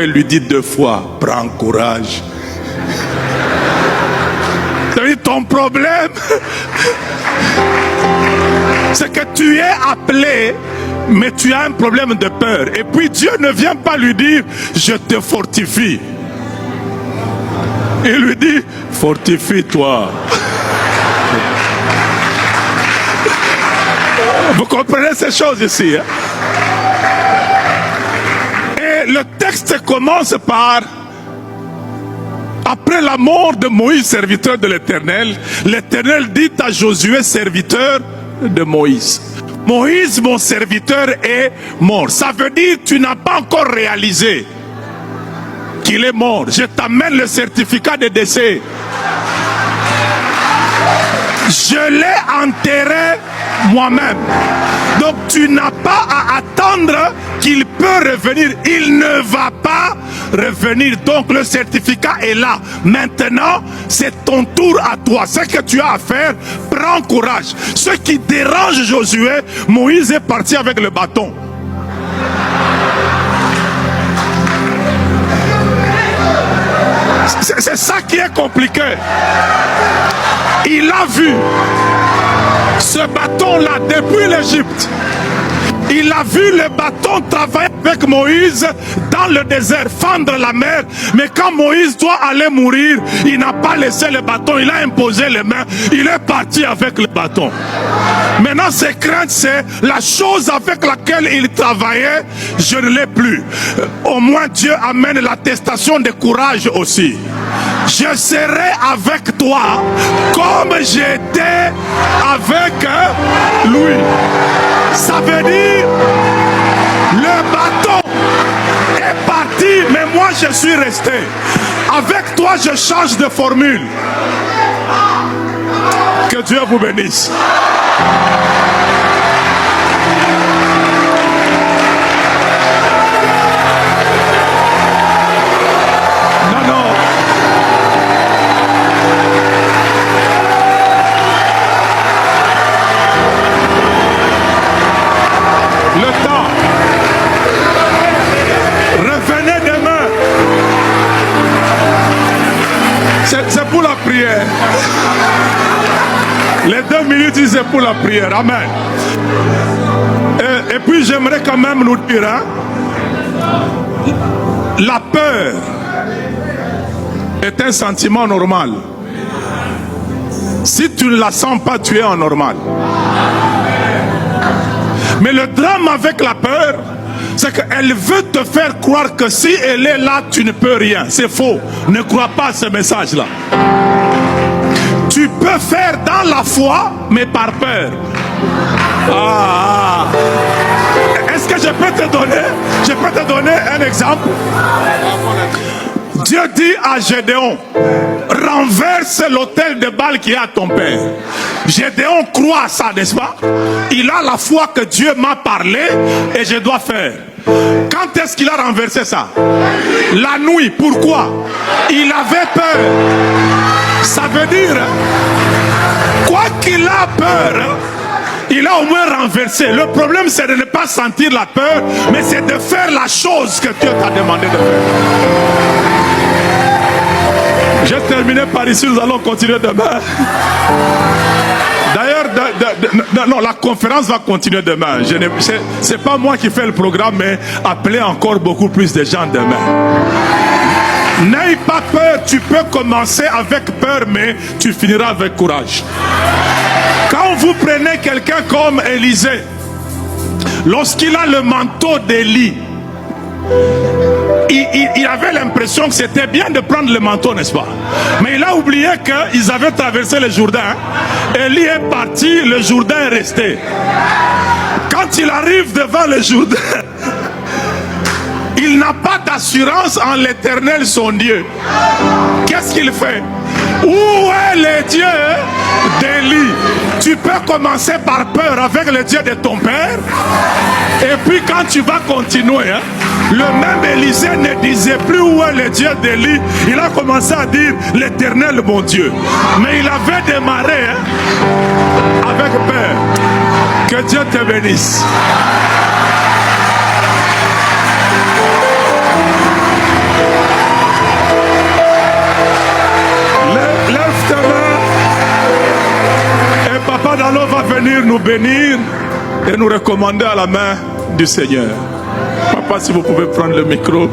il lui dit 2 fois, prends courage. Ton problème, c'est que tu es appelé, mais tu as un problème de peur. Et puis Dieu ne vient pas lui dire, je te fortifie. Il lui dit, fortifie-toi. Vous comprenez ces choses ici, hein? Et le texte commence par: après la mort de Moïse, serviteur de l'Éternel, l'Éternel dit à Josué, serviteur de Moïse: Moïse, mon serviteur, est mort. Ça veut dire que tu n'as pas encore réalisé qu'il est mort. Je t'amène le certificat de décès. Je l'ai enterré moi-même. Donc tu n'as pas à attendre qu'il peut revenir. Il ne va pas revenir. Donc le certificat est là. Maintenant, c'est ton tour à toi. Ce que tu as à faire, prends courage. Ce qui dérange Josué, Moïse est parti avec le bâton. C'est ça qui est compliqué. Il a vu ce bâton-là depuis l'Égypte. Il a vu le bâton travailler avec Moïse dans le désert, fendre la mer. Mais quand Moïse doit aller mourir, il n'a pas laissé le bâton, il a imposé les mains. Il est parti avec le bâton. Maintenant, ses craintes, c'est la chose avec laquelle il travaillait, je ne l'ai plus. Au moins, Dieu amène l'attestation de courage aussi. Je serai avec toi comme j'étais avec lui. Ça veut dire, le bâton est parti, mais moi je suis resté. Avec toi, je change de formule. Que Dieu vous bénisse. C'est pour la prière. Les 2 minutes, c'est pour la prière. Amen. Et puis j'aimerais quand même nous dire, hein, la peur est un sentiment normal. Si tu ne la sens pas, tu es en normal. Mais le drame avec la peur, c'est qu'elle veut te faire croire que si elle est là, tu ne peux rien. C'est faux. Ne crois pas à ce message-là. Tu peux faire dans la foi, mais par peur. Est-ce que je peux te donner un exemple? Dieu dit à Gédéon, renverse l'autel de Baal qui est à ton père. Gédéon croit à ça, n'est-ce pas? Il a la foi que Dieu m'a parlé et je dois faire. Quand est-ce qu'il a renversé ça? La nuit. Pourquoi? Il avait peur. Ça veut dire, quoi qu'il a peur, il a au moins renversé. Le problème, c'est de ne pas sentir la peur, mais c'est de faire la chose que Dieu t'a demandé de faire. J'ai terminé par ici, nous allons continuer demain. D'ailleurs, non, la conférence va continuer demain. C'est pas moi qui fais le programme, mais appelez encore beaucoup plus de gens demain. N'aie pas peur, tu peux commencer avec peur, mais tu finiras avec courage. Quand vous prenez quelqu'un comme Élisée, lorsqu'il a le manteau d'Élie, il avait l'impression que c'était bien de prendre le manteau, n'est-ce pas? Mais il a oublié qu'ils avaient traversé le Jourdain. Élie est parti, le Jourdain est resté. Quand il arrive devant le Jourdain, il n'a pas d'assurance en l'Éternel son Dieu. Qu'est-ce qu'il fait? Où est le Dieu d'Élie? Tu peux commencer par peur avec le Dieu de ton père. Et puis quand tu vas continuer, hein, le même Élisée ne disait plus où est le Dieu d'Élie. Il a commencé à dire l'Éternel mon Dieu. Mais il avait démarré, hein, avec peur. Que Dieu te bénisse. allons va venir nous bénir et nous recommander à la main du Seigneur. Papa, si vous pouvez prendre le micro.